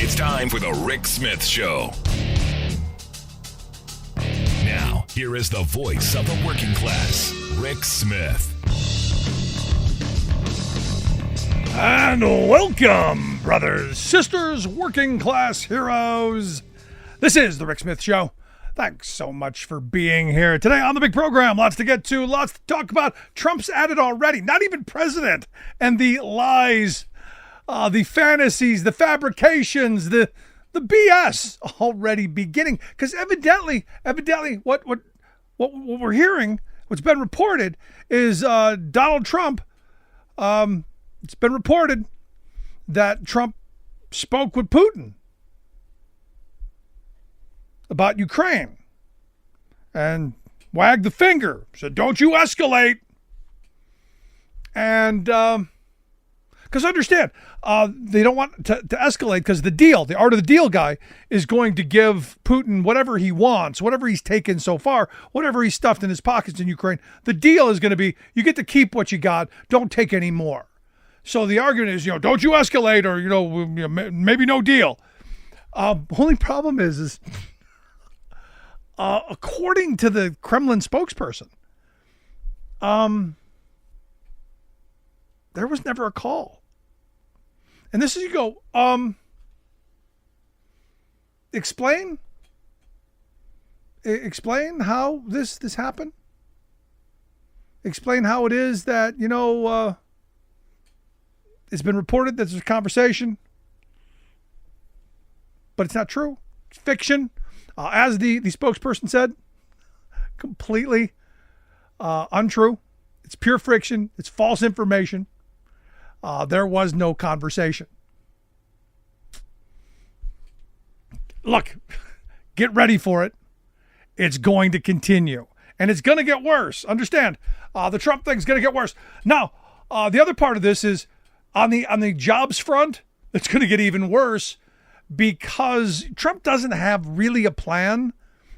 It's time for the Rick Smith Show. Now, here is the voice of the working class, Rick Smith. And welcome, brothers, sisters, working class heroes. This is the Rick Smith Show. Thanks so much for being here today on the big program. Lots to get to, lots to talk about. Trump's at it already, not even president. And the lies, the fantasies, the fabrications, the BS already beginning. Because evidently, what we're hearing, what's been reported is Donald Trump. It's been reported that Trump spoke with Putin about Ukraine and wagged the finger, said, don't you escalate. And because understand, they don't want to escalate because the art of the deal guy is going to give Putin whatever he wants, whatever he's taken so far, whatever he's stuffed in his pockets in Ukraine. The deal is going to be, you get to keep what you got, don't take any more. So the argument is, don't you escalate or, maybe no deal. Only problem is according to the Kremlin spokesperson, there was never a call. And this is, you go, explain how this happened. Explain how it is that, it's been reported that there's a conversation, but it's not true. It's fiction. As the spokesperson said, completely untrue. It's pure fiction. It's false information. There was no conversation. Look, get ready for it. It's going to continue. And it's going to get worse. Understand, the Trump thing is going to get worse. Now, the other part of this is on the jobs front, it's going to get even worse. Because Trump doesn't have really a plan.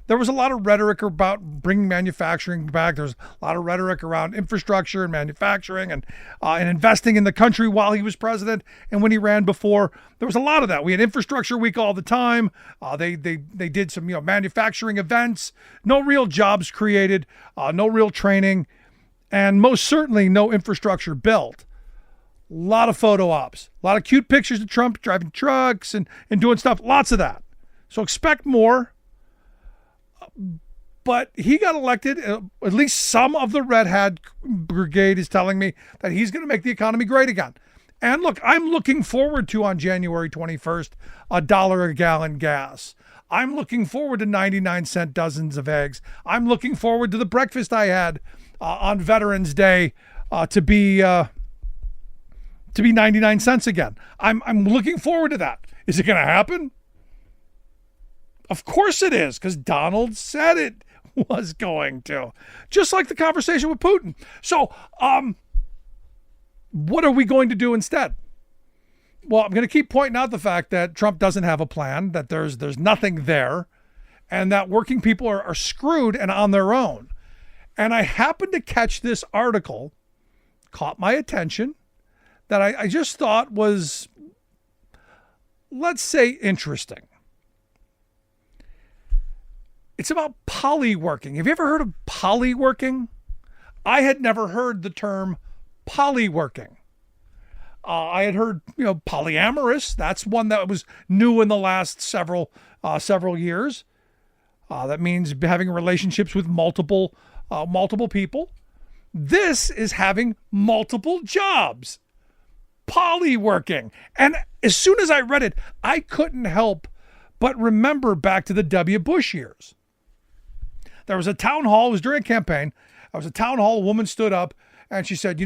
There was a lot of rhetoric about bringing manufacturing back. There's a lot of rhetoric around infrastructure and manufacturing and investing in the country while he was president and when he ran before. There was a lot of that. We had infrastructure week all the time. They did some manufacturing events. No real jobs created. No real training, and most certainly no infrastructure built. A lot of photo ops, a lot of cute pictures of Trump driving trucks and doing stuff. Lots of that. So expect more. But he got elected. At least some of the Red Hat Brigade is telling me that he's going to make the economy great again. And look, I'm looking forward to on January 21st, $1 a gallon gas. I'm looking forward to 99-cent dozens of eggs. I'm looking forward to the breakfast I had on Veterans Day to be 99 cents again. I'm looking forward to that. Is it going to happen? Of course it is, because Donald said it was going to. Just like the conversation with Putin. So, what are we going to do instead? Well, I'm going to keep pointing out the fact that Trump doesn't have a plan, that there's nothing there, and that working people are screwed and on their own. And I happened to catch this article, caught my attention, that I just thought was, let's say, interesting. It's about polyworking. Have you ever heard of polyworking? I had never heard the term polyworking. I had heard, polyamorous. That's one that was new in the last several years. That means having relationships with multiple people. This is having multiple jobs. Polyworking. And as soon as I read it, I couldn't help but remember back to the W. Bush years. There was a town hall. It was during a campaign. There was a town hall. A woman stood up and she said,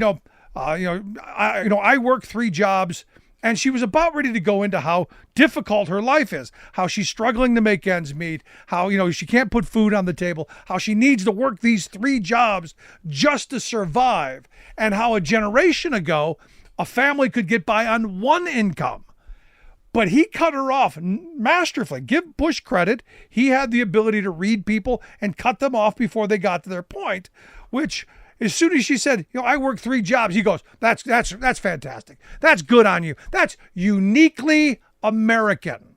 I work 3 jobs. And she was about ready to go into how difficult her life is, how she's struggling to make ends meet, how, she can't put food on the table, how she needs to work these 3 jobs just to survive, and how a generation ago, a family could get by on 1 income. But he cut her off masterfully. Give Bush credit. He had the ability to read people and cut them off before they got to their point, which as soon as she said, I work 3 jobs, he goes, that's fantastic. That's good on you. That's uniquely American.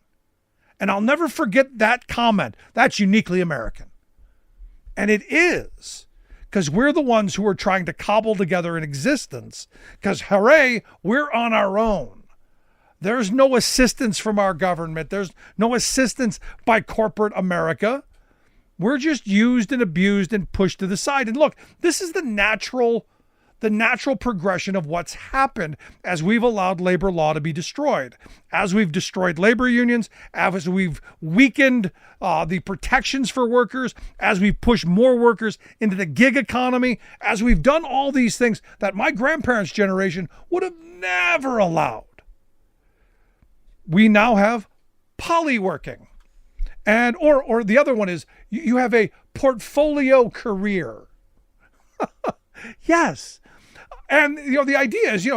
And I'll never forget that comment. That's uniquely American. And it is, because we're the ones who are trying to cobble together an existence. Because hooray, we're on our own. There's no assistance from our government. There's no assistance by corporate America. We're just used and abused and pushed to the side. And look, this is the natural progression of what's happened as we've allowed labor law to be destroyed, as we've destroyed labor unions, as we've weakened the protections for workers, as we've pushed more workers into the gig economy, as we've done all these things that my grandparents' generation would have never allowed. We now have polyworking. And or the other one is you have a portfolio career. Yes. And the idea is,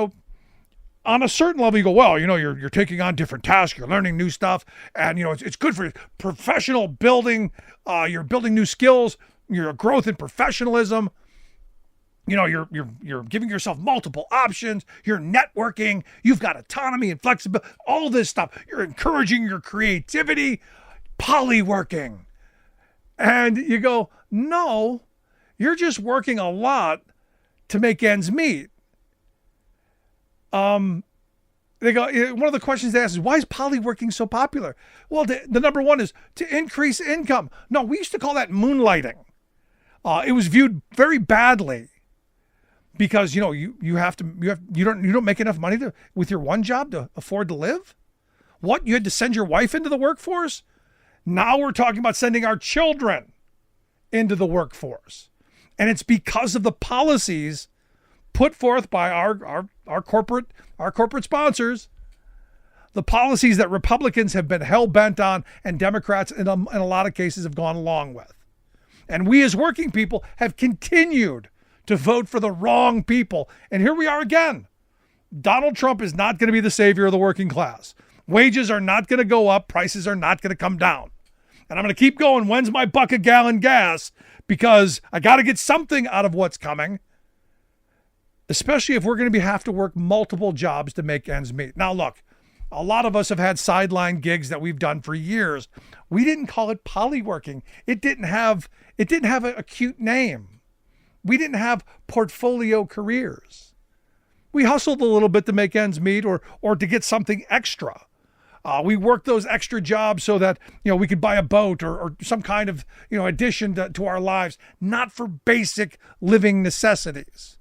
on a certain level you go, well, you're taking on different tasks, you're learning new stuff, and it's good for professional building, you're building new skills, your growth in professionalism. You're giving yourself multiple options, you're networking, you've got autonomy and flexibility, all this stuff. You're encouraging your creativity, polyworking. And you go, no, you're just working a lot to make ends meet. They go, one of the questions they ask is, why is polyworking so popular? Well, the number one is to increase income. No, we used to call that moonlighting. It was viewed very badly because, you don't make enough money with your one job to afford to live. What? You had to send your wife into the workforce? Now we're talking about sending our children into the workforce. And it's because of the policies put forth by our corporate sponsors, the policies that Republicans have been hell-bent on and Democrats in a lot of cases have gone along with. And we as working people have continued to vote for the wrong people. And here we are again. Donald Trump is not going to be the savior of the working class. Wages are not going to go up. Prices are not going to come down. And I'm going to keep going. When's my buck a gallon gas? Because I got to get something out of what's coming, especially if we're going to have to work multiple jobs to make ends meet. Now, look, a lot of us have had sideline gigs that we've done for years. We didn't call it polyworking. It didn't have a cute name. We didn't have portfolio careers. We hustled a little bit to make ends meet or to get something extra. We worked those extra jobs so that, we could buy a boat or some kind of, addition to our lives, not for basic living necessities.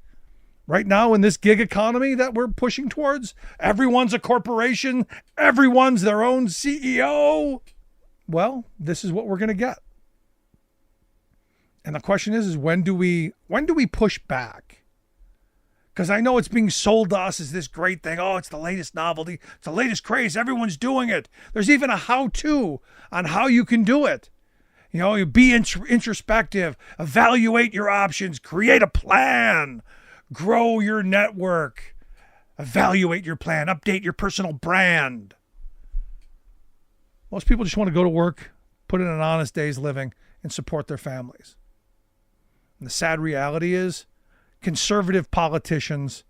Right now in this gig economy that we're pushing towards, everyone's a corporation, everyone's their own CEO. Well, this is what we're going to get. And the question is when do we push back? Because I know it's being sold to us as this great thing. Oh, it's the latest novelty. It's the latest craze. Everyone's doing it. There's even a how-to on how you can do it. You be introspective, evaluate your options, create a plan, grow your network, evaluate your plan, update your personal brand. Most people just want to go to work, put in an honest day's living, and support their families. And the sad reality is, conservative politicians,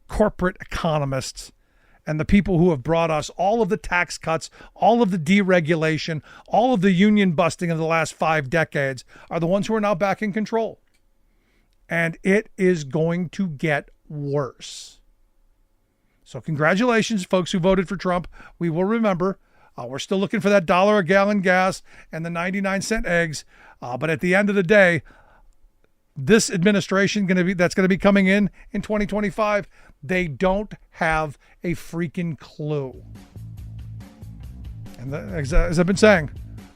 corporate economists, and the people who have brought us all of the tax cuts, all of the deregulation, all of the union busting of the last 5 decades are the ones who are now back in control. And it is going to get worse. So congratulations, folks who voted for Trump. We will remember. We're still looking for that $1 a gallon gas and the 99-cent eggs. But at the end of the day, this administration that's going to be coming in 2025, they don't have a freaking clue. And as I've been saying,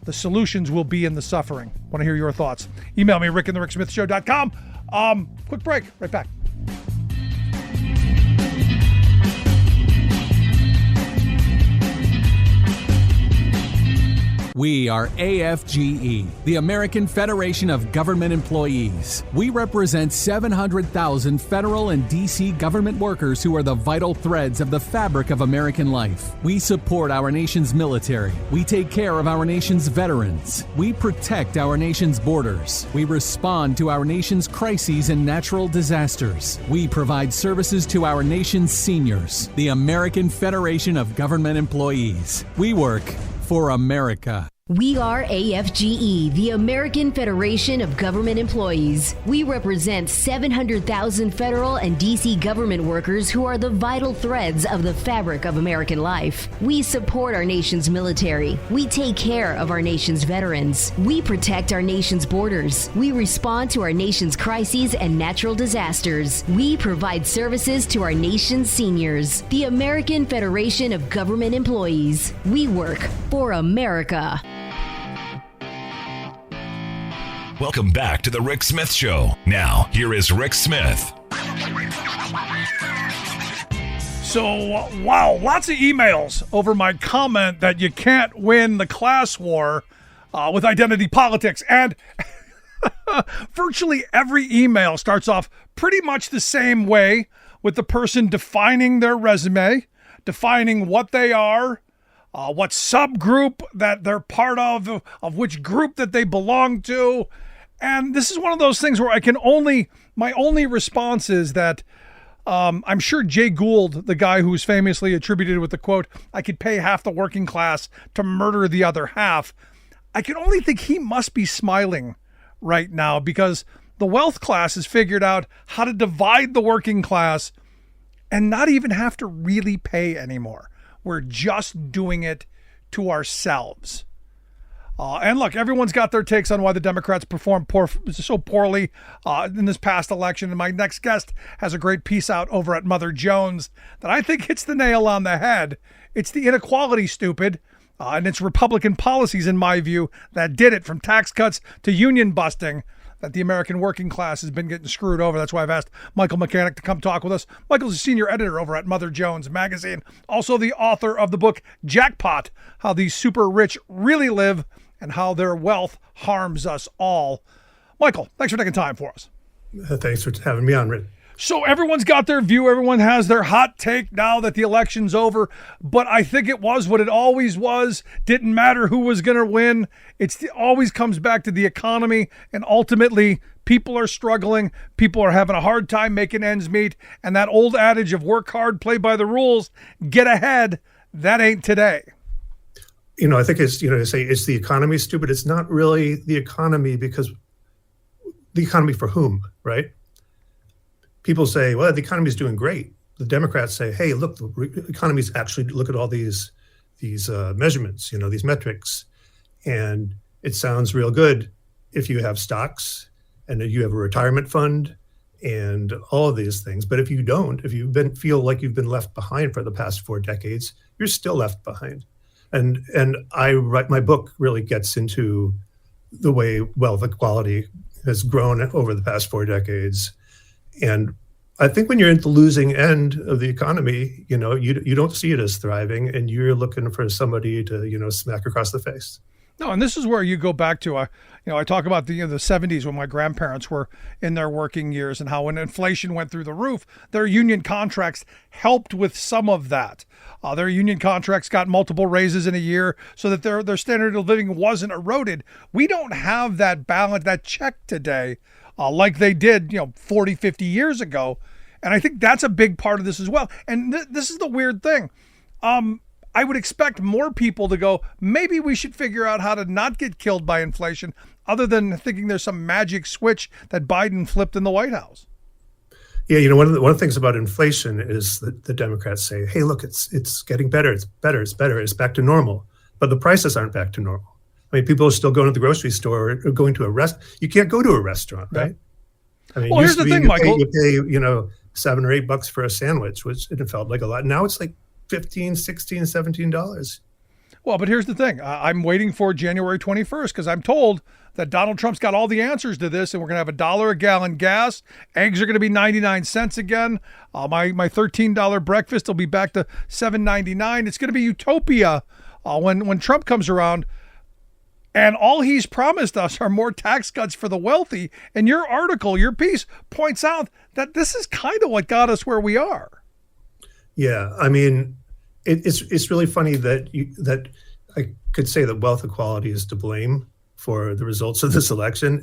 the solutions will be in the suffering. Want to hear your thoughts? Email me, rick@thericksmithshow.com. Quick break. Right back. We are AFGE, the American Federation of Government Employees. We represent 700,000 federal and D.C. government workers who are the vital threads of the fabric of American life. We support our nation's military. We take care of our nation's veterans. We protect our nation's borders. We respond to our nation's crises and natural disasters. We provide services to our nation's seniors. The American Federation of Government Employees. We work for America. We are AFGE, the American Federation of Government Employees. We represent 700,000 federal and D.C. government workers who are the vital threads of the fabric of American life. We support our nation's military. We take care of our nation's veterans. We protect our nation's borders. We respond to our nation's crises and natural disasters. We provide services to our nation's seniors. The American Federation of Government Employees. We work for America. Welcome back to the Rick Smith Show. Now, here is Rick Smith. So, wow, lots of emails over my comment that you can't win the class war with identity politics. And virtually every email starts off pretty much the same way, with the person defining their resume, defining what they are, what subgroup that they're part of which group that they belong to. And this is one of those things where my only response is that I'm sure Jay Gould, the guy who's famously attributed with the quote, "I could pay half the working class to murder the other half." I can only think he must be smiling right now, because the wealth class has figured out how to divide the working class and not even have to really pay anymore. We're just doing it to ourselves. And look, everyone's got their takes on why the Democrats performed so poorly in this past election. And my next guest has a great piece out over at Mother Jones that I think hits the nail on the head. It's the inequality, stupid. And it's Republican policies, in my view, that did it, from tax cuts to union busting, that the American working class has been getting screwed over. That's why I've asked Michael Mechanic to come talk with us. Michael's a senior editor over at Mother Jones magazine, also the author of the book Jackpot, How the Super Rich Really Live and How Their Wealth Harms Us All. Michael, thanks for taking time for us. Thanks for having me on, Rick. So everyone's got their view. Everyone has their hot take now that the election's over. But I think it was what it always was. Didn't matter who was going to win. It always comes back to the economy. And ultimately, people are struggling. People are having a hard time making ends meet. And that old adage of work hard, play by the rules, get ahead, that ain't today. You know, I think it's, to say it's the economy, stupid. It's not really the economy, because the economy for whom, right? People say, well, the economy is doing great. The Democrats say, hey, look, the economy's actually, look at all these measurements, these metrics. And it sounds real good if you have stocks and you have a retirement fund and all of these things. But if you don't, if you feel like you've been left behind for the past 4 decades, you're still left behind. And my book really gets into the way wealth equality has grown over the past 4 decades. And I think when you're at the losing end of the economy, you don't see it as thriving, and you're looking for somebody to, smack across the face. No, and this is where you go back to, I talk about the 70s when my grandparents were in their working years, and how when inflation went through the roof, their union contracts helped with some of that. Their union contracts got multiple raises in a year so that their standard of living wasn't eroded. We don't have that balance, that check today, like they did, 40, 50 years ago. And I think that's a big part of this as well. And this is the weird thing. I would expect more people to go, maybe we should figure out how to not get killed by inflation, other than thinking there's some magic switch that Biden flipped in the White House. Yeah, one of the things about inflation is that the Democrats say, hey, look, it's getting better, it's better, it's back to normal. But the prices aren't back to normal. I mean, people are still going to the grocery store or going to a restaurant. You can't go to a restaurant, right? I mean, well, here's the thing, Michael. You pay, $7 or $8 for a sandwich, which it felt like a lot. Now it's like $15, $16, $17. Well, but here's the thing. I'm waiting for January 21st because I'm told that Donald Trump's got all the answers to this, and we're going to have $1 a gallon gas. Eggs are going to be 99 cents again. My $13 breakfast will be back to $7.99. It's going to be utopia when Trump comes around. And all he's promised us are more tax cuts for the wealthy. And your article, your piece, points out that this is kind of what got us where we are. Yeah, I mean, it's really funny that I could say that wealth equality is to blame for the results of this election,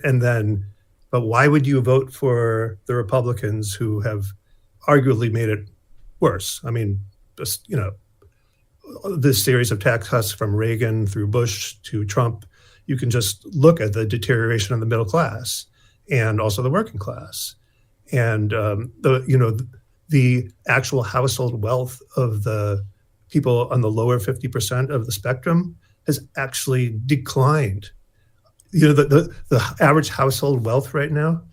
but why would you vote for the Republicans who have arguably made it worse? I mean, just, this series of tax cuts from Reagan through Bush to Trump, you can just look at the deterioration of the middle class and also the working class, and the actual household wealth of the people on the lower 50% of the spectrum has actually declined. The average household wealth right now,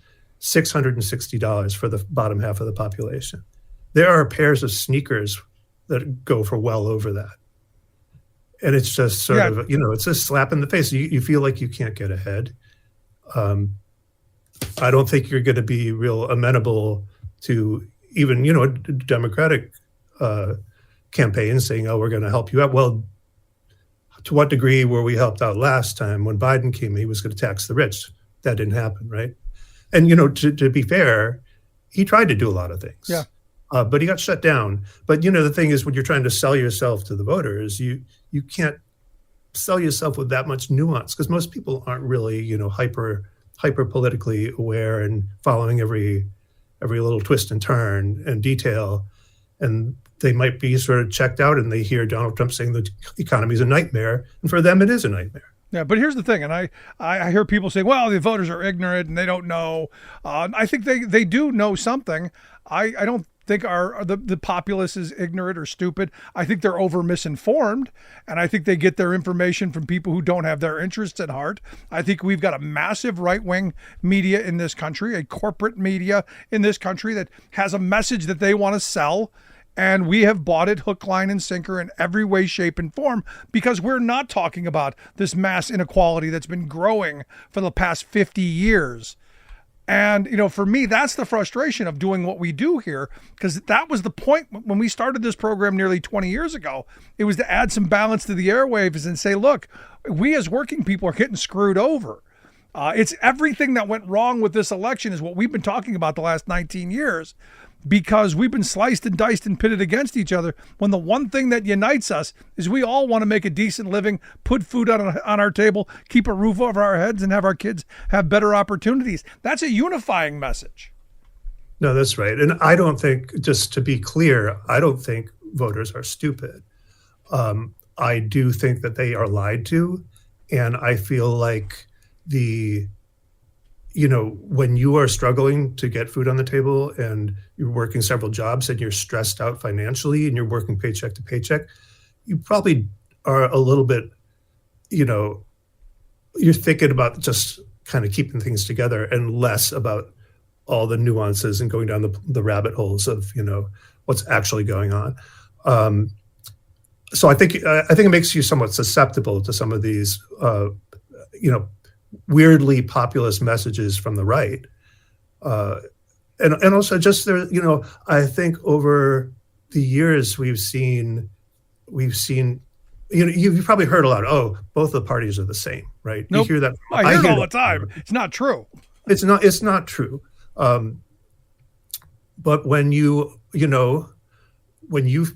$660 for the bottom half of the population. There are pairs of sneakers that go for well over that. And it's just sort of, it's a slap in the face. You feel like you can't get ahead. I don't think you're going to be real amenable to even, a Democratic campaign saying, oh, we're going to help you out. Well, to what degree were we helped out last time when Biden came? He was going to tax the rich. That didn't happen, right? And, to be fair, he tried to do a lot of things. Yeah. But he got shut down. But, the thing is, when you're trying to sell yourself to the voters, you can't sell yourself with that much nuance, because most people aren't really, hyper politically aware and following every little twist and turn and detail. And they might be sort of checked out and they hear Donald Trump saying the economy is a nightmare. And for them, it is a nightmare. Yeah, but here's the thing, and I hear people say, well, the voters are ignorant and they don't know. I think they do know something. I don't think the populace is ignorant or stupid. I think they're over misinformed, and I think they get their information from people who don't have their interests at heart. I think we've got a massive right-wing media in this country, a corporate media in this country that has a message that they want to sell. And we have bought it hook, line, and sinker in every way, shape, and form, because we're not talking about this mass inequality that's been growing for the past 50 years. And, for me, that's the frustration of doing what we do here, because that was the point when we started this program nearly 20 years ago. It was to add some balance to the airwaves and say, look, we as working people are getting screwed over. It's everything that went wrong with this election is what we've been talking about the last 19 years. Because we've been sliced and diced and pitted against each other, when the one thing that unites us is we all want to make a decent living, put food on our table, keep a roof over our heads, and have our kids have better opportunities. That's a unifying message. No, that's right. And I don't think, just to be clear, I don't think voters are stupid. I do think that they are lied to. And I feel like when you are struggling to get food on the table and you're working several jobs and you're stressed out financially and you're working paycheck to paycheck, you probably are a little bit, you're thinking about just kind of keeping things together and less about all the nuances and going down the rabbit holes of, what's actually going on. So I think it makes you somewhat susceptible to some of these, weirdly populist messages from the right. And also just there, I think over the years we've seen, you've probably heard a lot, both the parties are the same, right? Nope. You hear that. I hear it all the time. It's not true. It's not true. But when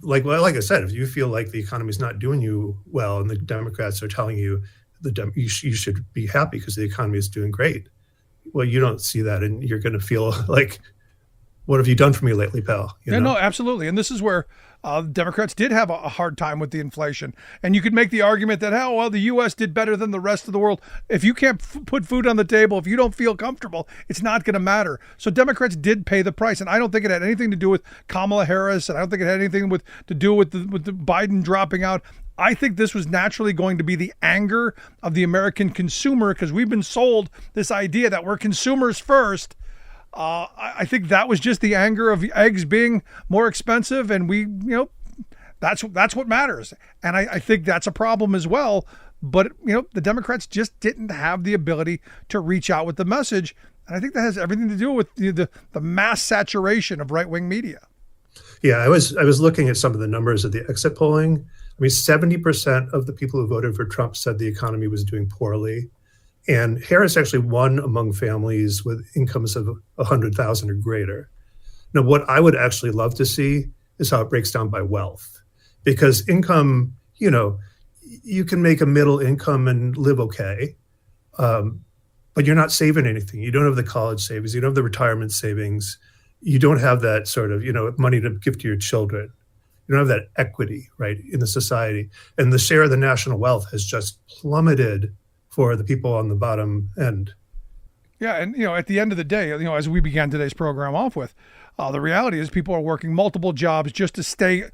like I said, if you feel like the economy's not doing you well and the Democrats are telling you you should be happy because the economy is doing great. Well, you don't see that, and you're going to feel like, what have you done for me lately, pal? No, absolutely. And this is where Democrats did have a hard time with the inflation. And you could make the argument that, the U.S. did better than the rest of the world. If you can't put food on the table, if you don't feel comfortable, it's not going to matter. So Democrats did pay the price. And I don't think it had anything to do with Kamala Harris. And I don't think it had anything to do with the Biden dropping out. I think this was naturally going to be the anger of the American consumer, because we've been sold this idea that we're consumers first. I think that was just the anger of eggs being more expensive, and that's what matters. And I think that's a problem as well. But the Democrats just didn't have the ability to reach out with the message, and I think that has everything to do with the mass saturation of right-wing media. Yeah, I was looking at some of the numbers of the exit polling. I mean, 70% of the people who voted for Trump said the economy was doing poorly. And Harris actually won among families with incomes of 100,000 or greater. Now, what I would actually love to see is how it breaks down by wealth, because income, you can make a middle income and live okay, but you're not saving anything. You don't have the college savings. You don't have the retirement savings. You don't have that sort of, money to give to your children. You don't have that equity, right, in the society. And the share of the national wealth has just plummeted for the people on the bottom end. Yeah, and at the end of the day, as we began today's program off with, the reality is people are working multiple jobs just to stay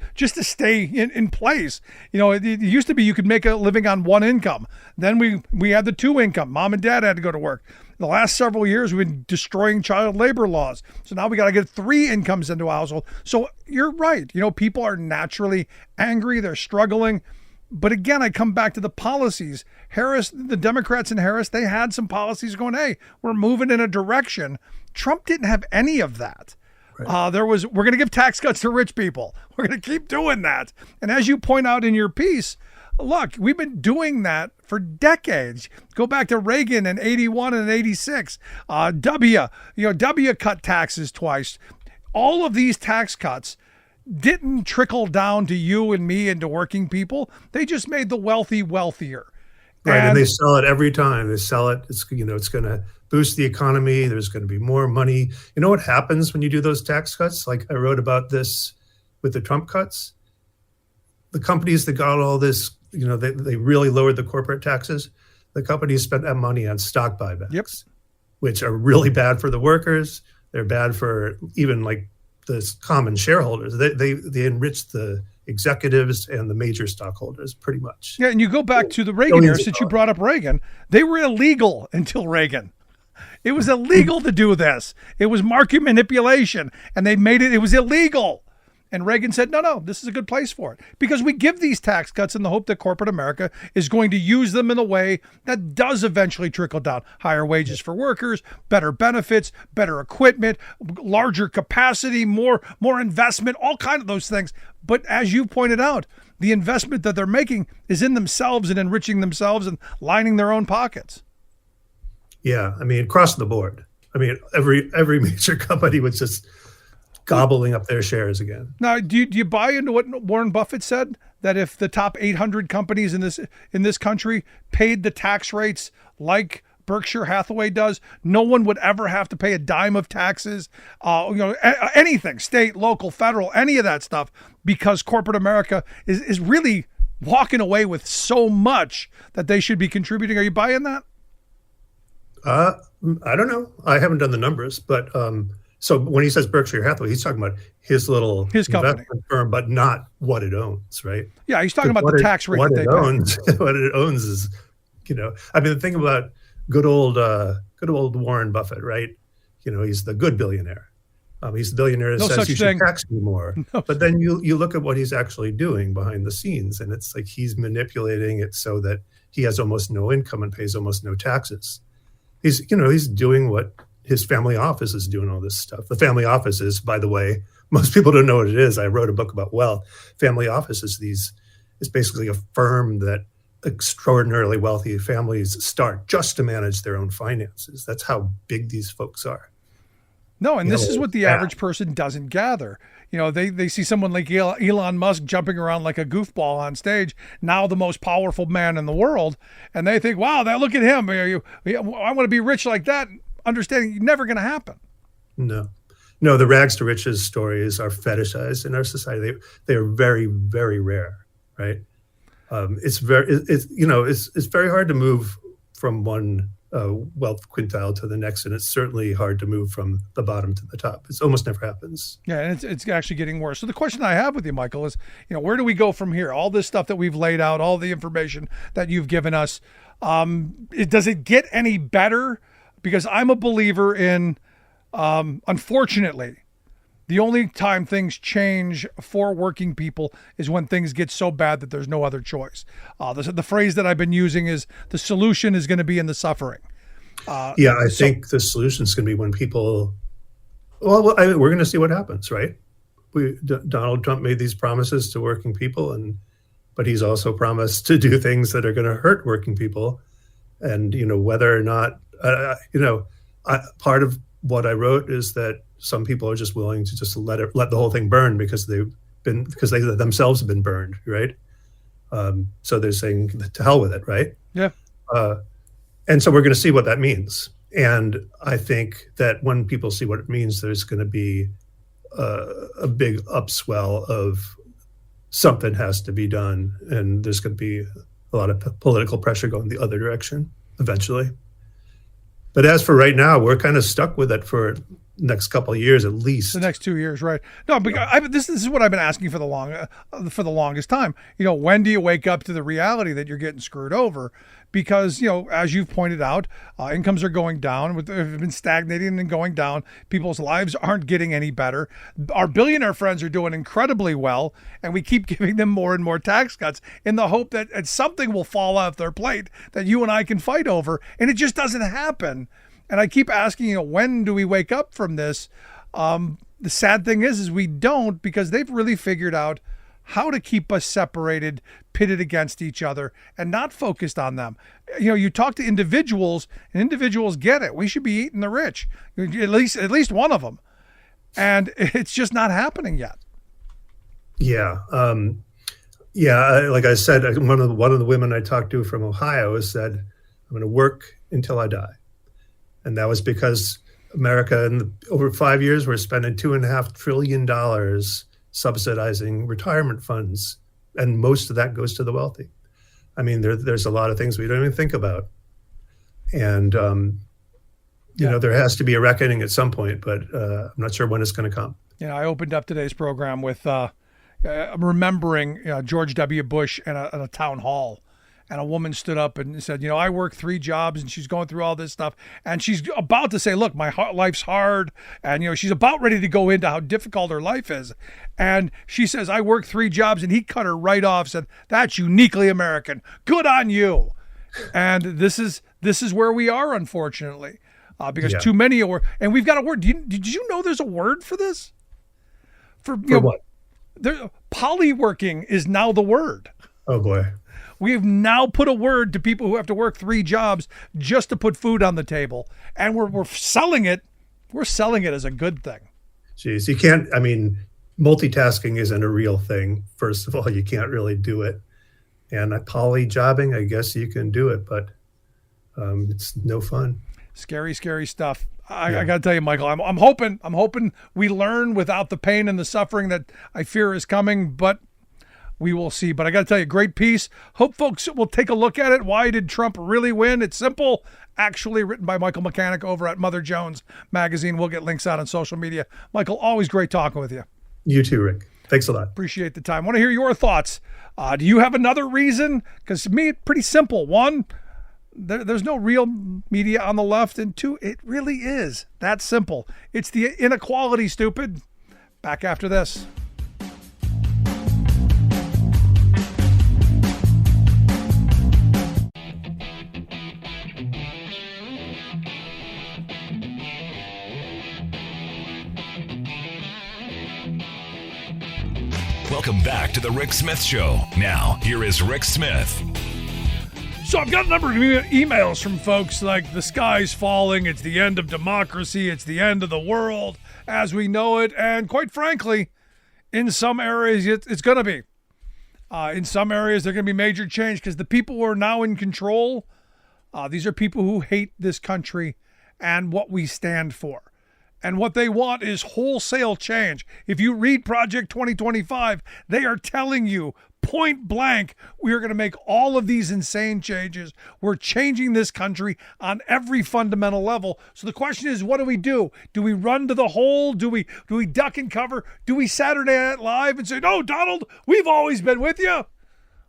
in place. It used to be you could make a living on one income. Then we had the two income. Mom and dad had to go to work. The last several years, we've been destroying child labor laws. So now we got to get 3 incomes into a household. So you're right. People are naturally angry. They're struggling. But again, I come back to the policies. Harris, the Democrats in Harris, they had some policies going, hey, we're moving in a direction. Trump didn't have any of that. Right. We're going to give tax cuts to rich people. We're going to keep doing that. And as you point out in your piece, look, we've been doing that for decades. Go back to Reagan in 81 and 86. W cut taxes twice. All of these tax cuts didn't trickle down to you and me and to working people. They just made the wealthy wealthier. Right, and they sell it every time. They sell it. It's it's going to boost the economy. There's going to be more money. You know what happens when you do those tax cuts? Like I wrote about this with the Trump cuts. The companies that got all this, they really lowered the corporate taxes. The companies spent that money on stock buybacks, which are really bad for the workers. They're bad for even like the common shareholders. They enrich the executives and the major stockholders pretty much. Yeah, and you go back to the Reagan era, since you brought up Reagan, they were illegal until Reagan. It was illegal to do this. It was market manipulation, and they made it was illegal. And Reagan said, no, this is a good place for it. Because we give these tax cuts in the hope that corporate America is going to use them in a way that does eventually trickle down. Higher wages for workers, better benefits, better equipment, larger capacity, more investment, all kinds of those things. But as you pointed out, the investment that they're making is in themselves and enriching themselves and lining their own pockets. Yeah, I mean, across the board. I mean, every major company was just gobbling up their shares again. Now, do you buy into what Warren Buffett said, that if the top 800 companies in this country paid the tax rates like Berkshire Hathaway does, no one would ever have to pay a dime of taxes, anything, state, local, federal, any of that stuff, because corporate America is really walking away with so much that they should be contributing? Are you buying that? I don't know. I haven't done the numbers, but so when he says Berkshire Hathaway, he's talking about his investment firm, but not what it owns, right? Yeah, he's talking about the tax rate that they pay. What it owns is, I mean, the thing about good old Warren Buffett, right? He's the good billionaire. He's the billionaire that says you should tax me more. But then you look at what he's actually doing behind the scenes, and it's like he's manipulating it so that he has almost no income and pays almost no taxes. He's doing what his family office is doing, all this stuff. The family office is, by the way, most people don't know what it is. I wrote a book about wealth. Family office is basically a firm that extraordinarily wealthy families start just to manage their own finances. That's how big these folks are. No, and this is what the average person doesn't gather. They see someone like Elon Musk jumping around like a goofball on stage, now the most powerful man in the world, and they think, wow, look at him. I want to be rich like that. Understanding it's never going to happen. No, the rags to riches stories are fetishized in our society. They are very, very rare, right? It's very hard to move from one wealth quintile to the next, and it's certainly hard to move from the bottom to the top. It almost never happens. Yeah, and it's actually getting worse. So the question I have with you, Michael, is where do we go from here? All this stuff that we've laid out, all the information that you've given us, does it get any better? Because I'm a believer in, unfortunately, the only time things change for working people is when things get so bad that there's no other choice. The phrase that I've been using is the solution is going to be in the suffering. I think the solution is going to be when people, we're going to see what happens, right? Donald Trump made these promises to working people, but he's also promised to do things that are going to hurt working people. And, whether or not, part of what I wrote is that some people are just willing to just let the whole thing burn because they themselves have been burned, right? So they're saying to hell with it, right? Yeah. And so we're going to see what that means. And I think that when people see what it means, there's going to be a big upswell of something has to be done, and there's going to be a lot of political pressure going the other direction eventually. But as for right now, we're kind of stuck with it for next couple of years at least. The next 2 years, right? No, because this is what I've been asking for the longest time. When do you wake up to the reality that you're getting screwed over? Because as you've pointed out, incomes are going down. They've been stagnating and going down. People's lives aren't getting any better. Our billionaire friends are doing incredibly well, and we keep giving them more and more tax cuts in the hope that something will fall off their plate that you and I can fight over, and it just doesn't happen. And I keep asking, when do we wake up from this? The sad thing is we don't, because they've really figured out how to keep us separated, pitted against each other, and not focused on them. You talk to individuals, and individuals get it. We should be eating the rich, at least one of them. And it's just not happening yet. Yeah. Like I said, one of the women I talked to from Ohio said, I'm going to work until I die. And that was because America, over 5 years, we're spending $2.5 trillion subsidizing retirement funds. And most of that goes to the wealthy. I mean, there's a lot of things we don't even think about. And, there has to be a reckoning at some point, but I'm not sure when it's going to come. I opened up today's program with remembering George W. Bush at a town hall. And a woman stood up and said, I work 3 jobs, and she's going through all this stuff. And she's about to say, look, my life's hard. And, she's about ready to go into how difficult her life is. And she says, I work 3 jobs. And he cut her right off, said, that's uniquely American. Good on you. And this is where we are, unfortunately, because too many are. And we've got a word. Did you know there's a word for this? For what? Polyworking is now the word. Oh, boy. We have now put a word to people who have to work 3 jobs just to put food on the table. And we're selling it. We're selling it as a good thing. Geez, you can't, multitasking isn't a real thing. First of all, you can't really do it. And poly jobbing, I guess you can do it, but it's no fun. Scary, scary stuff. I got to tell you, Michael, I'm hoping we learn without the pain and the suffering that I fear is coming, but we will see. But I got to tell you, great piece. Hope folks will take a look at it. Why did Trump really win? It's simple. Actually written by Michael Mechanic over at Mother Jones Magazine. We'll get links out on social media. Michael, always great talking with you. You too, Rick. Thanks a lot. Appreciate the time. Want to hear your thoughts. Do you have another reason? Because to me, it's pretty simple. 1, there's no real media on the left. And 2, it really is that simple. It's the inequality, stupid. Back after this. Welcome back to the Rick Smith Show. Now, here is Rick Smith. So I've got a number of emails from folks like the sky's falling, it's the end of democracy, it's the end of the world as we know it. And quite frankly, in some areas, it's going to be. In some areas, there's going to be major change because the people who are now in control, these are people who hate this country and what we stand for. And what they want is wholesale change. If you read Project 2025, they are telling you point blank, we are going to make all of these insane changes. We're changing this country on every fundamental level. So the question is, what do we do? Do we run to the hole? Do we duck and cover? Do we Saturday Night Live and say, no, Donald, we've always been with you?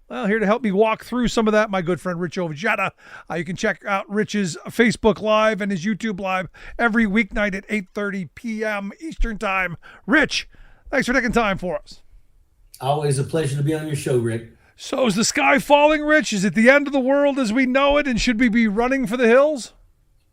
Well, here to help me walk through some of that, my good friend Rich Ojeda. You can check out Rich's Facebook Live and his YouTube Live every weeknight at 8:30 p.m. Eastern Time. Rich, thanks for taking time for us. Always a pleasure to be on your show, Rick. So is the sky falling, Rich? Is it the end of the world as we know it, and should we be running for the hills?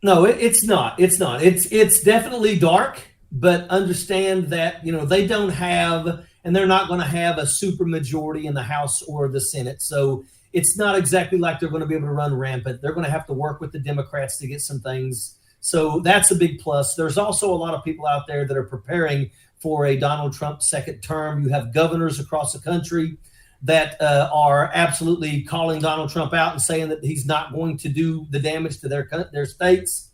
No, it's not. It's not. It's definitely dark, but understand that, they don't have and they're not going to have a super majority in the House or the Senate. So it's not exactly like they're going to be able to run rampant. They're going to have to work with the Democrats to get some things. So that's a big plus. There's also a lot of people out there that are preparing for a Donald Trump second term. You have governors across the country that are absolutely calling Donald Trump out and saying that he's not going to do the damage to their states.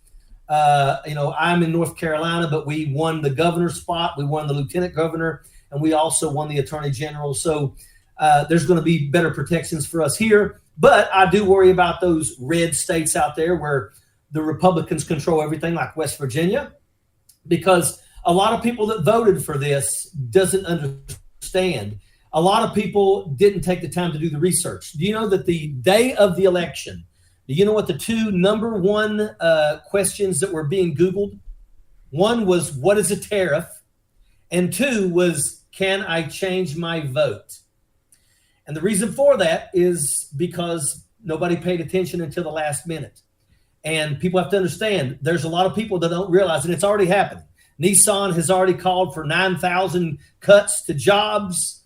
I'm in North Carolina, but we won the governor's spot. We won the lieutenant governor, and we also won the attorney general. So there's going to be better protections for us here. But I do worry about those red states out there where the Republicans control everything, like West Virginia, because a lot of people that voted for this doesn't understand. A lot of people didn't take the time to do the research. Do you know that the day of the election, do you know what the two number one questions that were being Googled? One was, what is a tariff? And two was, can I change my vote? And the reason for that is because nobody paid attention until the last minute. And people have to understand, there's a lot of people that don't realize, and it's already happening. Nissan has already called for 9,000 cuts to jobs.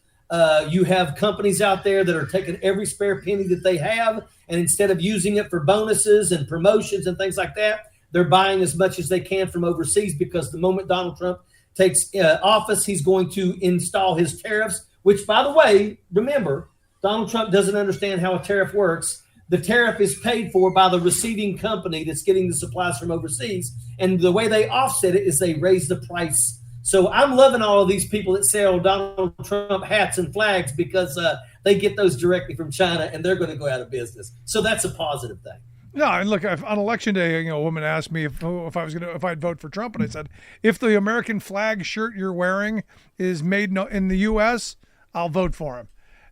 You have companies out there that are taking every spare penny that they have, and instead of using it for bonuses and promotions and things like that, they're buying as much as they can from overseas, because the moment Donald Trump takes office, he's going to install his tariffs, which, by the way, remember, Donald Trump doesn't understand how a tariff works. The tariff is paid for by the receiving company that's getting the supplies from overseas. And the way they offset it is they raise the price. So I'm loving all of these people that sell Donald Trump hats and flags, because they get those directly from China, and they're going to go out of business. So that's a positive thing. No, and look, on election day, a woman asked me if I'd vote for Trump, and I said, if the American flag shirt you're wearing is made in the U.S., I'll vote for him.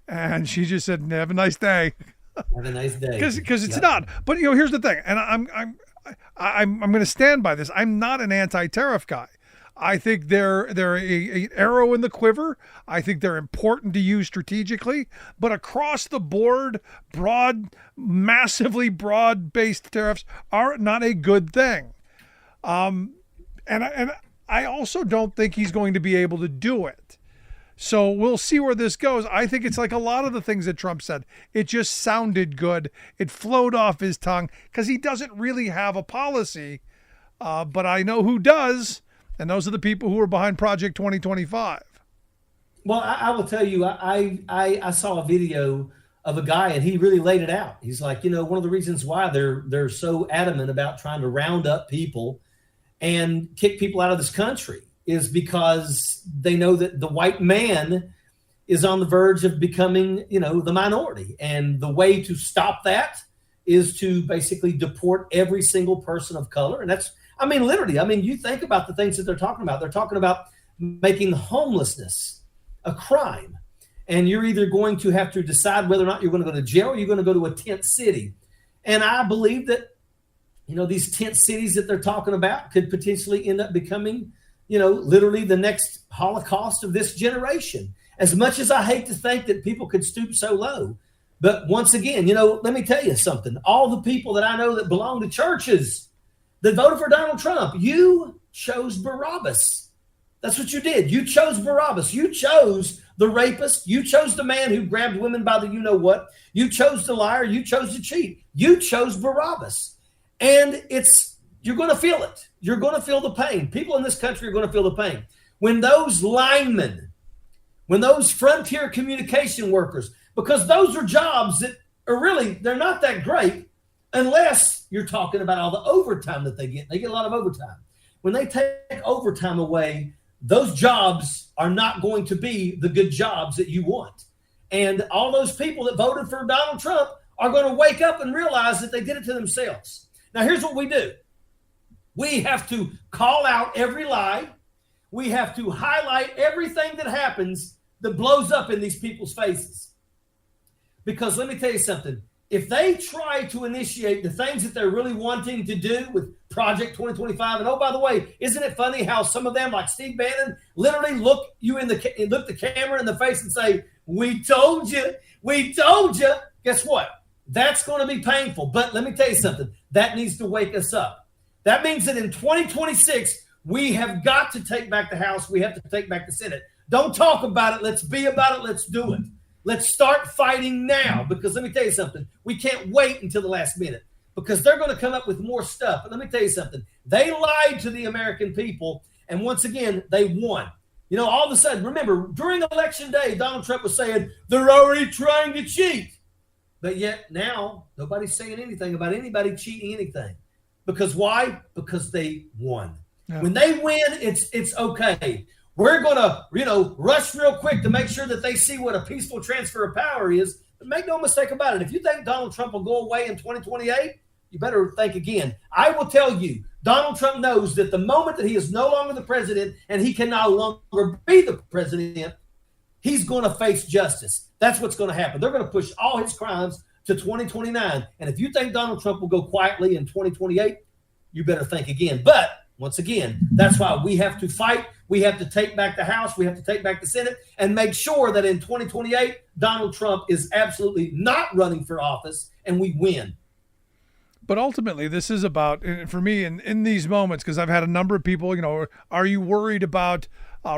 And she just said, "Have a nice day." Have a nice day. Because it's not. But here's the thing, and I'm going to stand by this. I'm not an anti-tariff guy. I think they're a arrow in the quiver. I think they're important to use strategically. But across the board, massively broad-based tariffs are not a good thing. And I also don't think he's going to be able to do it. So we'll see where this goes. I think it's like a lot of the things that Trump said. It just sounded good. It flowed off his tongue because he doesn't really have a policy. But I know who does, and those are the people who are behind Project 2025. Well, I will tell you, I saw a video of a guy, and he really laid it out. He's like, one of the reasons why they're so adamant about trying to round up people and kick people out of this country is because they know that the white man is on the verge of becoming, the minority. And the way to stop that is to basically deport every single person of color. And that's, literally, you think about the things that they're talking about. They're talking about making homelessness a crime. And you're either going to have to decide whether or not you're going to go to jail or you're going to go to a tent city. And I believe that, these tent cities that they're talking about could potentially end up becoming, literally the next Holocaust of this generation. As much as I hate to think that people could stoop so low. But once again, let me tell you something. All the people that I know that belong to churches that voted for Donald Trump, you chose Barabbas. That's what you did. You chose Barabbas. You chose the rapist. You chose the man who grabbed women by the you-know-what. You chose the liar. You chose the cheat. You chose Barabbas. And you're going to feel it. You're going to feel the pain. People in this country are going to feel the pain. When those linemen, when those frontier communication workers, because those are jobs that are really, they're not that great unless you're talking about all the overtime that they get. They get a lot of overtime. When they take overtime away, those jobs are not going to be the good jobs that you want. And all those people that voted for Donald Trump are going to wake up and realize that they did it to themselves. Now, here's what we do. We have to call out every lie. We have to highlight everything that happens that blows up in these people's faces. Because let me tell you something. If they try to initiate the things that they're really wanting to do with Project 2025, and oh, by the way, isn't it funny how some of them, like Steve Bannon, literally look the camera in the face and say, "We told you, we told you." Guess what? That's going to be painful. But let me tell you something. That needs to wake us up. That means that in 2026, we have got to take back the House. We have to take back the Senate. Don't talk about it. Let's be about it. Let's do it. Let's start fighting now, because let me tell you something. We can't wait until the last minute, because they're going to come up with more stuff. But let me tell you something. They lied to the American people, and once again, they won. You know, all of a sudden, remember, during Election Day, Donald Trump was saying, they're already trying to cheat. But yet now, nobody's saying anything about anybody cheating anything. Because why? Because they won. Yeah. When they win, it's okay. We're going to, rush real quick to make sure that they see what a peaceful transfer of power is. But make no mistake about it. If you think Donald Trump will go away in 2028, you better think again. I will tell you, Donald Trump knows that the moment that he is no longer the president and he can no longer be the president, he's going to face justice. That's what's going to happen. They're going to push all his crimes to 2029. And if you think Donald Trump will go quietly in 2028, you better think again. But once again, that's why we have to fight. We have to take back the House. We have to take back the Senate and make sure that in 2028, Donald Trump is absolutely not running for office and we win. But ultimately, this is about, for me, in these moments, because I've had a number of people, are you worried about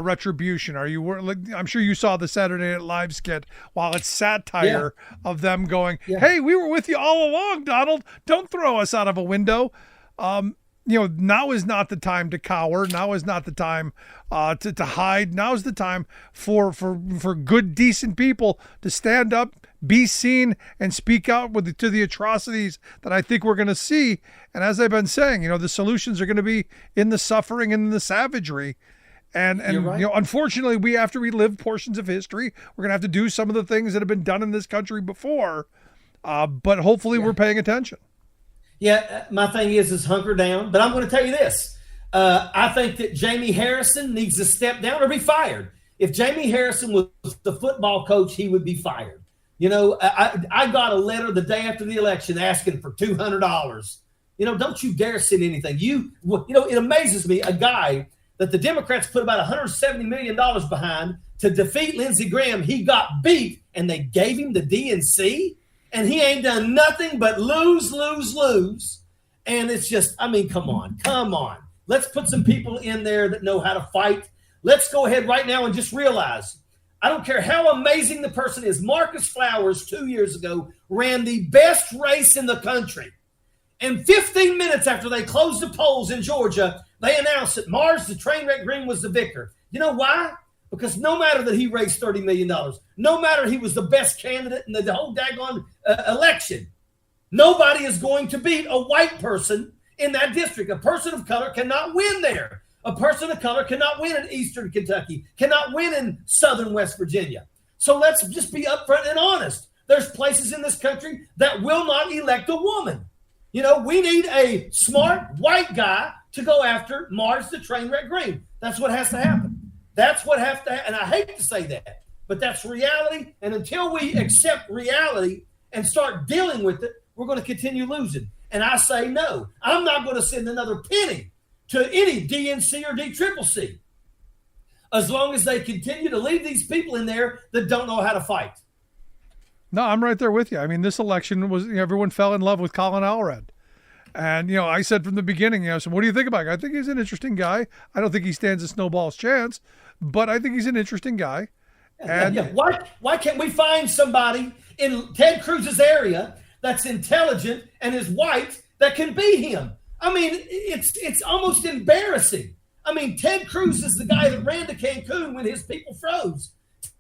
retribution? Are you worried? I'm sure you saw the Saturday Night Live skit. While it's satire of them going, hey, we were with you all along, Donald. Don't throw us out of a window. Now is not the time to cower. Now is not the time to hide. Now is the time for good, decent people to stand up, be seen, and speak out to the atrocities that I think we're going to see. And as I've been saying, the solutions are going to be in the suffering and in the savagery. And right. Unfortunately, we have to relive portions of history. We're going to have to do some of the things that have been done in this country before. But hopefully we're paying attention. Yeah, my thing is hunker down. But I'm going to tell you this. I think that Jamie Harrison needs to step down or be fired. If Jamie Harrison was the football coach, he would be fired. I got a letter the day after the election asking for $200. Don't you dare send anything. It amazes me, a guy that the Democrats put about $170 million behind to defeat Lindsey Graham. He got beat, and they gave him the DNC, and he ain't done nothing but lose. And it's just, come on. Let's put some people in there that know how to fight. Let's go ahead right now and just realize, I don't care how amazing the person is. Marcus Flowers 2 years ago ran the best race in the country. And 15 minutes after they closed the polls in Georgia, they announced that Mars, the Trainwreck Green, was the victor. You know why? Because no matter that he raised $30 million, no matter he was the best candidate in the whole daggone election, nobody is going to beat a white person in that district. A person of color cannot win there. A person of color cannot win in Eastern Kentucky, cannot win in Southern West Virginia. So let's just be upfront and honest. There's places in this country that will not elect a woman. We need a smart white guy to go after Mars, the Trainwreck Green. That's what has to happen. That's what has to happen. And I hate to say that, but that's reality. And until we accept reality and start dealing with it, we're going to continue losing. And I say no. I'm not going to send another penny to any DNC or DCCC as long as they continue to leave these people in there that don't know how to fight. No, I'm right there with you. This election was, everyone fell in love with Colin Allred. And, I said from the beginning, so what do you think about him? I think he's an interesting guy. I don't think he stands a snowball's chance, but I think he's an interesting guy. And Why can't we find somebody in Ted Cruz's area that's intelligent and is white that can beat him? It's almost embarrassing. Ted Cruz is the guy that ran to Cancun when his people froze.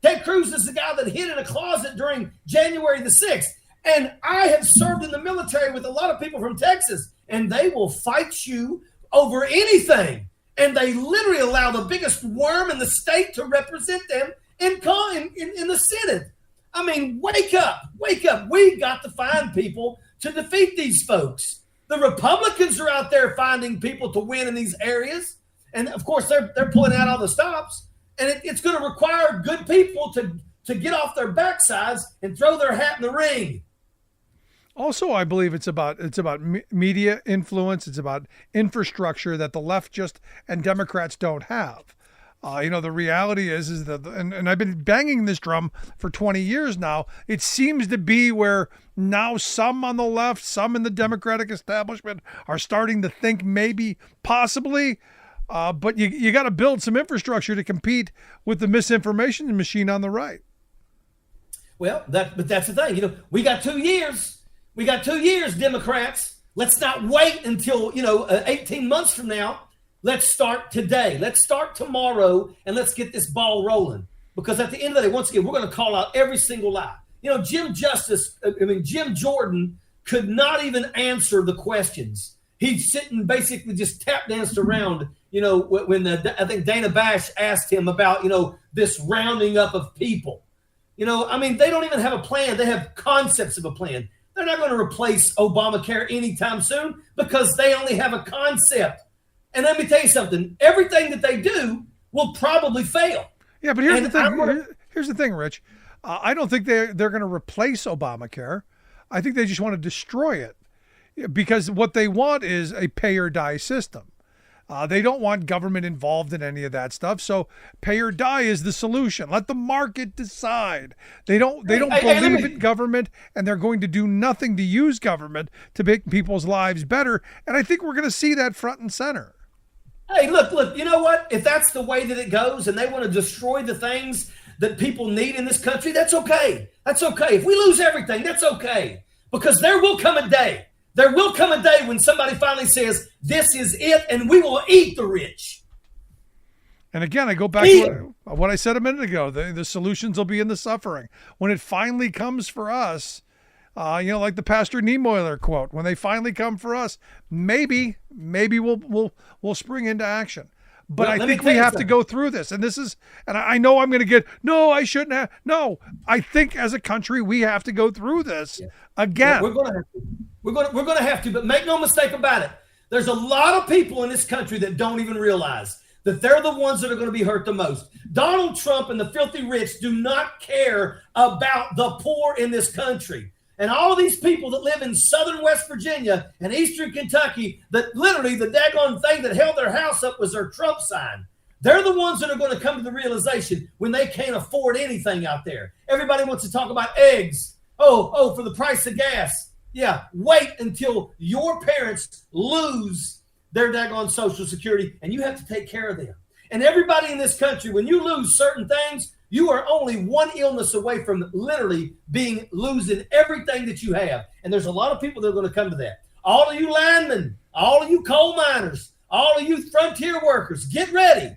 Ted Cruz is the guy that hid in a closet during January the 6th. And I have served in the military with a lot of people from Texas, and they will fight you over anything. And they literally allow the biggest worm in the state to represent them in the Senate. Wake up. We got to find people to defeat these folks. The Republicans are out there finding people to win in these areas. And, of course, they're pulling out all the stops. And it's going to require good people to get off their backsides and throw their hat in the ring. Also, I believe it's about media influence. It's about infrastructure that the left and Democrats don't have. The reality is that, and I've been banging this drum for 20 years now. It seems to be where now some on the left, some in the Democratic establishment are starting to think maybe, possibly, But you got to build some infrastructure to compete with the misinformation machine on the right. Well, but that's the thing. We got 2 years. We got 2 years, Democrats. Let's not wait until 18 months from now. Let's start today. Let's start tomorrow, and let's get this ball rolling. Because at the end of the day, once again, we're going to call out every single lie. Jim Jordan could not even answer the questions. He's sitting basically just tap danced around, when I think Dana Bash asked him about, this rounding up of people. They don't even have a plan. They have concepts of a plan. They're not going to replace Obamacare anytime soon because they only have a concept. And let me tell you something. Everything that they do will probably fail. Yeah, but here's the thing. Here's the thing, Rich. I don't think they're going to replace Obamacare. I think they just want to destroy it because what they want is a pay or die system. They don't want government involved in any of that stuff. So pay or die is the solution. Let the market decide. They don't believe in government, and they're going to do nothing to use government to make people's lives better. And I think we're going to see that front and center. Hey, look, you know what? If that's the way that it goes and they want to destroy the things that people need in this country, that's okay. That's okay. If we lose everything, that's okay. Because there will come a day. There will come a day when somebody finally says, this is it, and we will eat the rich. And again, I go back to what I said a minute ago. The solutions will be in the suffering. When it finally comes for us, like the Pastor Niemoller quote, when they finally come for us, maybe we'll spring into action. But I think we have to go through this. And I know I'm going to no, I shouldn't have. No, I think as a country, we have to go through this again. We're going to have to. We're going to have to, but make no mistake about it. There's a lot of people in this country that don't even realize that they're the ones that are going to be hurt the most. Donald Trump and the filthy rich do not care about the poor in this country. And all of these people that live in southern West Virginia and eastern Kentucky, that literally the daggone thing that held their house up was their Trump sign. They're the ones that are going to come to the realization when they can't afford anything out there. Everybody wants to talk about eggs. Oh, for the price of gas. Yeah, wait until your parents lose their daggone Social Security, and you have to take care of them. And everybody in this country, when you lose certain things, you are only one illness away from literally losing everything that you have. And there's a lot of people that are going to come to that. All of you linemen, all of you coal miners, all of you frontier workers, get ready,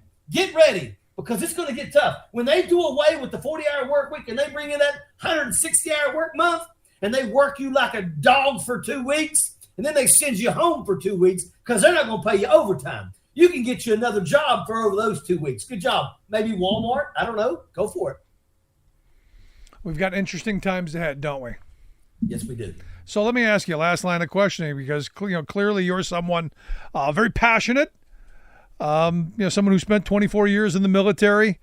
because it's going to get tough. When they do away with the 40-hour work week and they bring in that 160-hour work month, and they work you like a dog for 2 weeks, and then they send you home for 2 weeks because they're not going to pay you overtime. You can get you another job for over those 2 weeks. Good job. Maybe Walmart. I don't know. Go for it. We've got interesting times ahead, don't we? Yes, we do. So let me ask you a last line of questioning, because clearly you're someone very passionate, someone who spent 24 years in the military.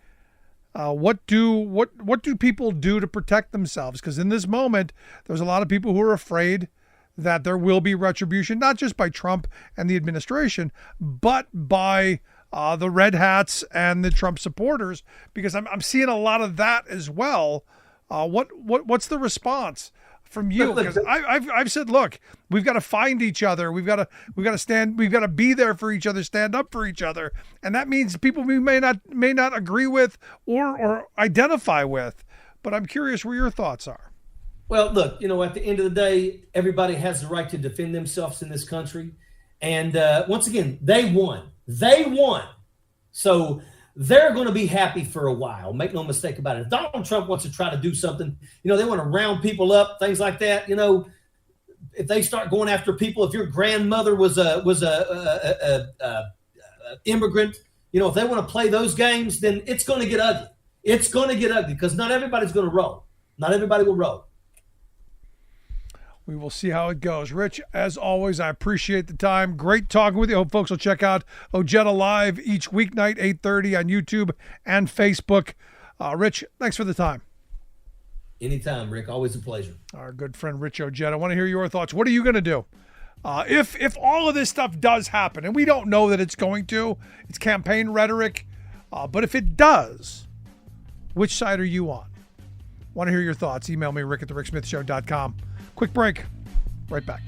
What do people do to protect themselves? Because in this moment, there's a lot of people who are afraid that there will be retribution, not just by Trump and the administration, but by the red hats and the Trump supporters, because I'm seeing a lot of that as well. What's the response from you? Because I've said, look, we've got to find each other. We've got to be there for each other, stand up for each other. And that means people we may not agree with or identify with. But I'm curious where your thoughts are. Well, look, at the end of the day, everybody has the right to defend themselves in this country. And once again, they won. So they're going to be happy for a while. Make no mistake about it. If Donald Trump wants to try to do something, they want to round people up, things like that. If they start going after people, if your grandmother was a immigrant, if they want to play those games, then it's going to get ugly. It's going to get ugly because not everybody's going to roll. Not everybody will roll. We will see how it goes. Rich, as always, I appreciate the time. Great talking with you. Hope folks will check out Ojeda Live each weeknight, 8:30 on YouTube and Facebook. Rich, thanks for the time. Anytime, Rick. Always a pleasure. Our good friend Rich Ojeda. I want to hear your thoughts. What are you going to do? If all of this stuff does happen, and we don't know that it's going to, it's campaign rhetoric, but if it does, which side are you on? Want to hear your thoughts? Email me, rick@thericksmithshow.com. Quick break. Right back.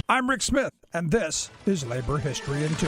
I'm Rick Smith, and this is Labor History in 2.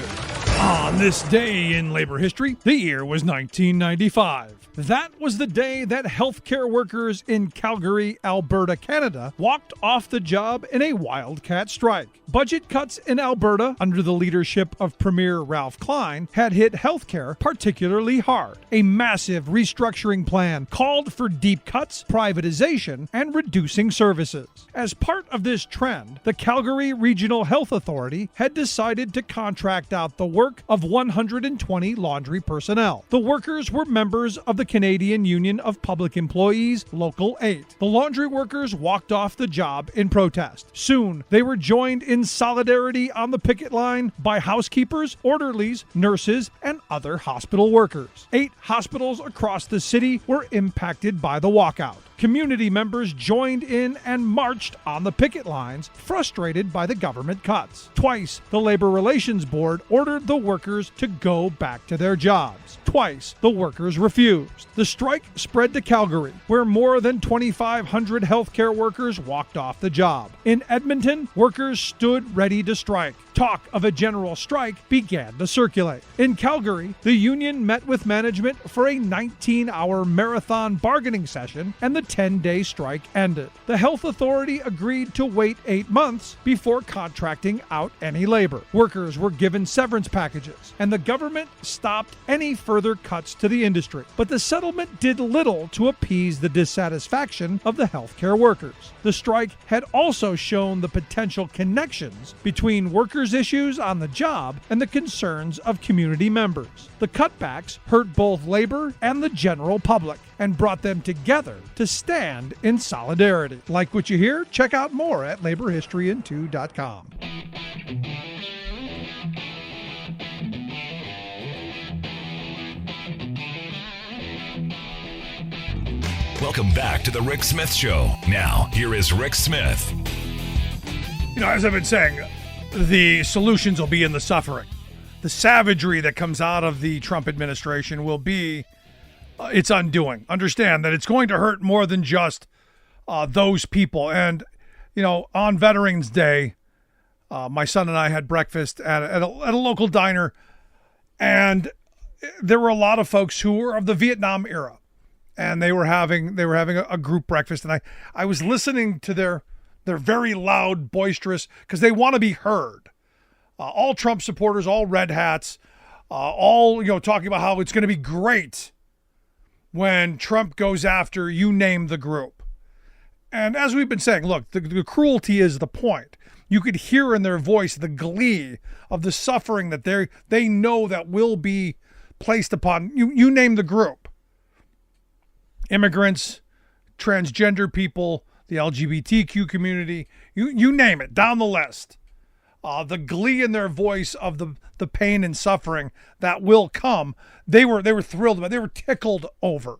On this day in labor history, the year was 1995. That was the day that healthcare workers in Calgary, Alberta, Canada, walked off the job in a wildcat strike. Budget cuts in Alberta, under the leadership of Premier Ralph Klein, had hit healthcare particularly hard. A massive restructuring plan called for deep cuts, privatization, and reducing services. As part of this trend, the Calgary Regional Health Authority had decided to contract out the work of 120 laundry personnel. The workers were members of the Canadian Union of Public Employees, Local 8. The laundry workers walked off the job in protest. Soon, they were joined in solidarity on the picket line by housekeepers, orderlies, nurses, and other hospital workers. 8 hospitals across the city were impacted by the walkout. Community members joined in and marched on the picket lines, frustrated by the government cuts. Twice, the Labor Relations Board ordered the workers to go back to their jobs. Twice, the workers refused. The strike spread to Calgary, where more than 2,500 healthcare workers walked off the job. In Edmonton, workers stood ready to strike. Talk of a general strike began to circulate. In Calgary, the union met with management for a 19-hour marathon bargaining session, and the 10-day strike ended. The health authority agreed to wait 8 months before contracting out any labor. Workers were given severance packages, and the government stopped any further cuts to the industry. But the settlement did little to appease the dissatisfaction of the healthcare workers. The strike had also shown the potential connections between workers' issues on the job and the concerns of community members. The cutbacks hurt both labor and the general public and brought them together to stand in solidarity. Like what you hear? Check out more at laborhistoryin2.com. Welcome back to the Rick Smith Show. Now, here is Rick Smith. You know, as I've been saying, the solutions will be in the suffering. The savagery that comes out of the Trump administration will be its undoing. Understand that it's going to hurt more than just those people. And, you know, on Veterans Day, my son and I had breakfast at a local diner, and there were a lot of folks who were of the Vietnam era, and they were having a group breakfast, and I was listening to their very loud, boisterous, because they want to be heard. All Trump supporters, all red hats, all, you know, talking about how it's going to be great when Trump goes after you name the group. And as we've been saying, look, the cruelty is the point. You could hear in their voice the glee of the suffering that they know that will be placed upon you. You name the group. Immigrants, transgender people, the LGBTQ community, you name it, down the list. The glee in their voice of the pain and suffering that will come, they were thrilled about. They were tickled over.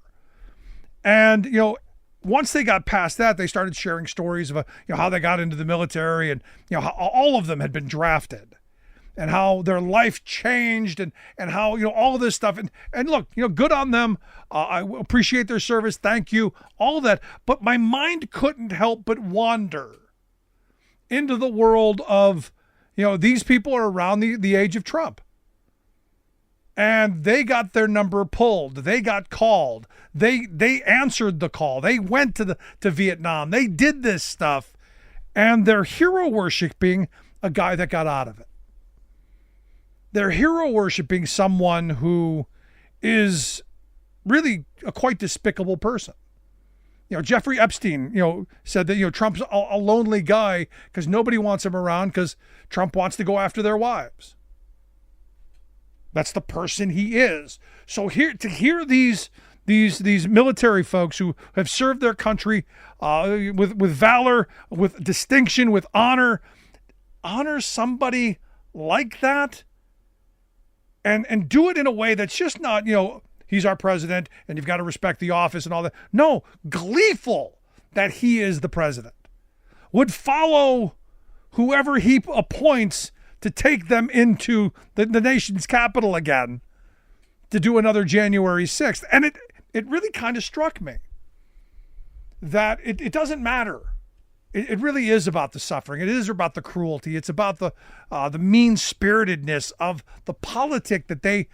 And, you know, once they got past that, they started sharing stories of how they got into the military, and how all of them had been drafted, and how their life changed, and how all of this stuff. And look, good on them. I appreciate their service. Thank you. All that. But my mind couldn't help but wander into the world of, these people are around the age of Trump. And they got their number pulled. They got called. They answered the call. They went to Vietnam. They did this stuff. And they're hero worshiping a guy that got out of it. They're hero worshiping someone who is really a quite despicable person. Jeffrey Epstein, said that, Trump's a lonely guy because nobody wants him around because Trump wants to go after their wives. That's the person he is. So to hear these military folks who have served their country with valor, with distinction, with honor somebody like that, and do it in a way that's just not, he's our president and you've got to respect the office and all that. No, gleeful that he is the president. Would follow whoever he appoints to take them into the nation's capital again to do another January 6th. And it really kind of struck me that it doesn't matter It really is about the suffering. It is about the cruelty. It's about the mean-spiritedness of the politic that they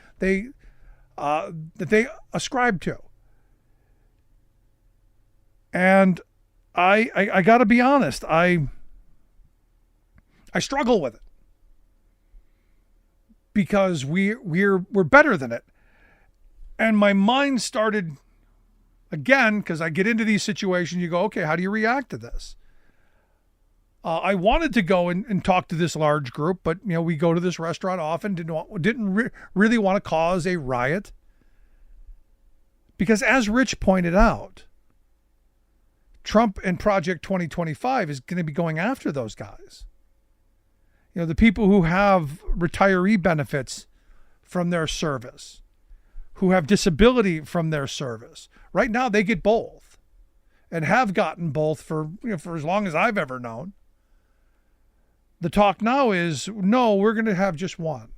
ascribe to. And I got to be honest, I struggle with it because we're better than it. And my mind started again, because I get into these situations, you go, okay, how do you react to this? I wanted to go and talk to this large group, but we go to this restaurant often, didn't really want to cause a riot. Because as Rich pointed out, Trump and Project 2025 is going to be going after those guys. The people who have retiree benefits from their service, who have disability from their service. Right now, they get both and have gotten both for as long as I've ever known. The talk now is, no, we're going to have just one.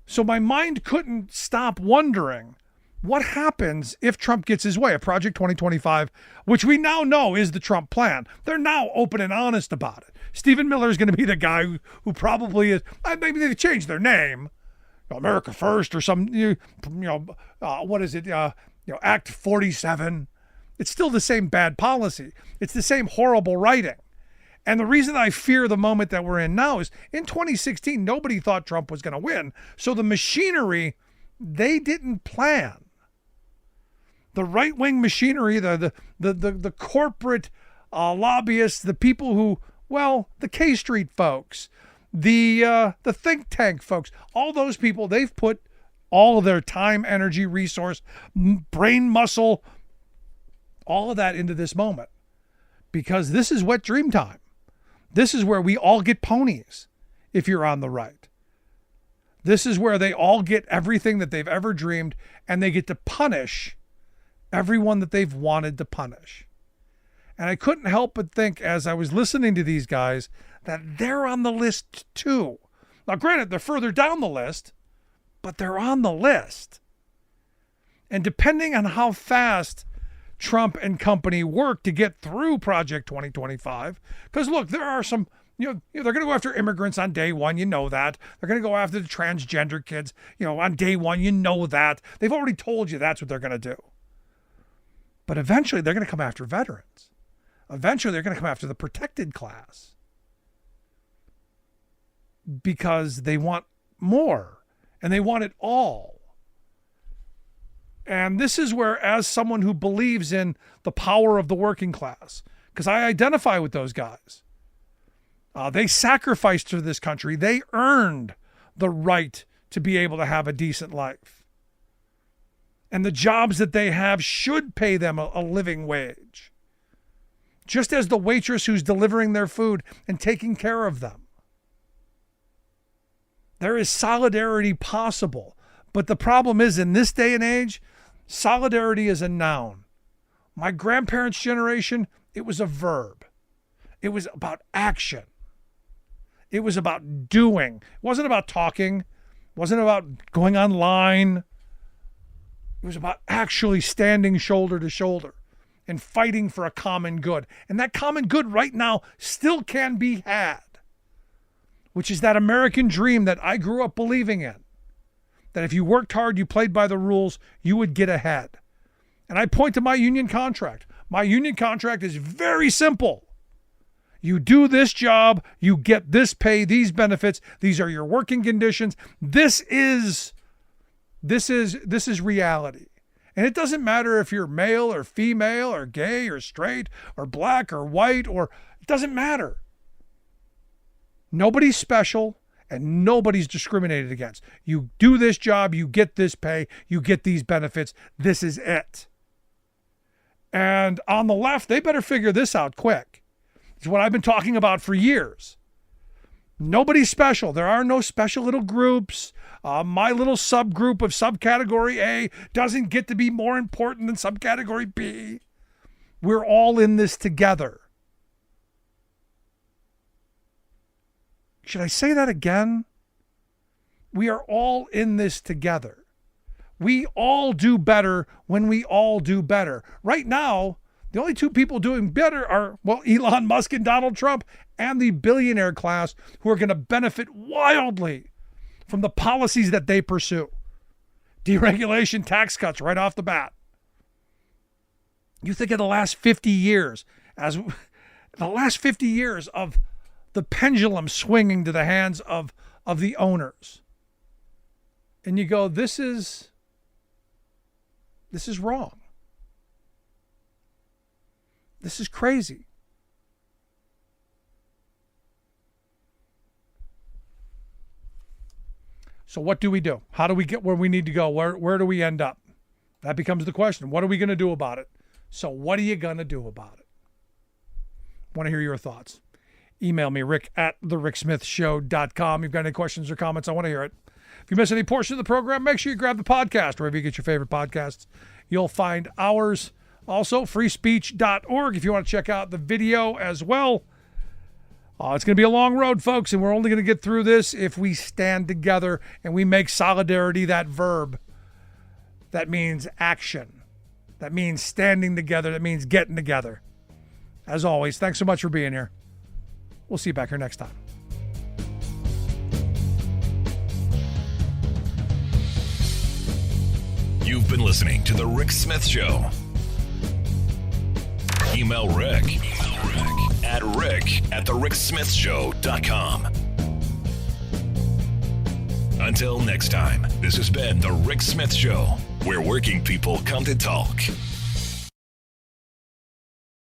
So my mind couldn't stop wondering what happens if Trump gets his way, a Project 2025, which we now know is the Trump plan. They're now open and honest about it. Stephen Miller is going to be the guy who probably is, maybe they changed their name, America First or some, what is it? Act 47. It's still the same bad policy. It's the same horrible writing. And the reason I fear the moment that we're in now is in 2016, nobody thought Trump was going to win. So the machinery, they didn't plan. The right-wing machinery, the corporate lobbyists, the people who, the K Street folks, the think tank folks, all those people, they've put all of their time, energy, resource, brain muscle, all of that into this moment. Because this is wet dream time. This is where we all get ponies if you're on the right. This is where they all get everything that they've ever dreamed, and they get to punish everyone that they've wanted to punish. And I couldn't help but think as I was listening to these guys that they're on the list too. Now, granted, they're further down the list, but they're on the list. And depending on how fast Trump and company work to get through Project 2025, because look, there are some, they're going to go after immigrants on day one, that. They're going to go after the transgender kids, on day one, that. They've already told you that's what they're going to do. But eventually they're going to come after veterans. Eventually they're going to come after the protected class. Because they want more, and they want it all. And this is where, as someone who believes in the power of the working class, because I identify with those guys, they sacrificed to this country. They earned the right to be able to have a decent life. And the jobs that they have should pay them a living wage. Just as the waitress who's delivering their food and taking care of them. There is solidarity possible. But the problem is, in this day and age, solidarity is a noun. My grandparents' generation, it was a verb. It was about action. It was about doing. It wasn't about talking. It wasn't about going online. It was about actually standing shoulder to shoulder and fighting for a common good. And that common good right now still can be had, which is that American dream that I grew up believing in. That if you worked hard, you played by the rules, you would get ahead. And I point to my union contract. My union contract is very simple. You do this job, you get this pay, these benefits, these are your working conditions. This is reality. And it doesn't matter if you're male or female or gay or straight or black or white, or it doesn't matter. Nobody's special. And nobody's discriminated against. You do this job, you get this pay, you get these benefits. This is it. And on the left, they better figure this out quick. It's what I've been talking about for years. Nobody's special. There are no special little groups. My little subgroup of subcategory A doesn't get to be more important than subcategory B. We're all in this together. Should I say that again? We are all in this together. We all do better when we all do better. Right now, The only two people doing better are, well, Elon Musk and Donald Trump, and the billionaire class who are going to benefit wildly from the policies that they pursue. Deregulation, tax cuts right off the bat. You think of the last 50 years of the pendulum swinging to the hands of the owners. And you go, this is wrong. This is crazy. So what do we do? How do we get where we need to go? Where do we end up? That becomes the question. What are we going to do about it? So what are you going to do about it? I want to hear your thoughts. Email me, rick@thericksmithshow.com. You've got any questions or comments? I want to hear it. If you miss any portion of the program, make sure you grab the podcast wherever you get your favorite podcasts. You'll find ours. Also, freespeech.org if you want to check out the video as well. It's going to be a long road, folks, and we're only going to get through this if we stand together and we make solidarity that verb. That means action. That means standing together. That means getting together. As always, thanks so much for being here. We'll see you back here next time. You've been listening to The Rick Smith Show. Email Rick at rick@thericksmithshow.com. Until next time, this has been The Rick Smith Show, where working people come to talk.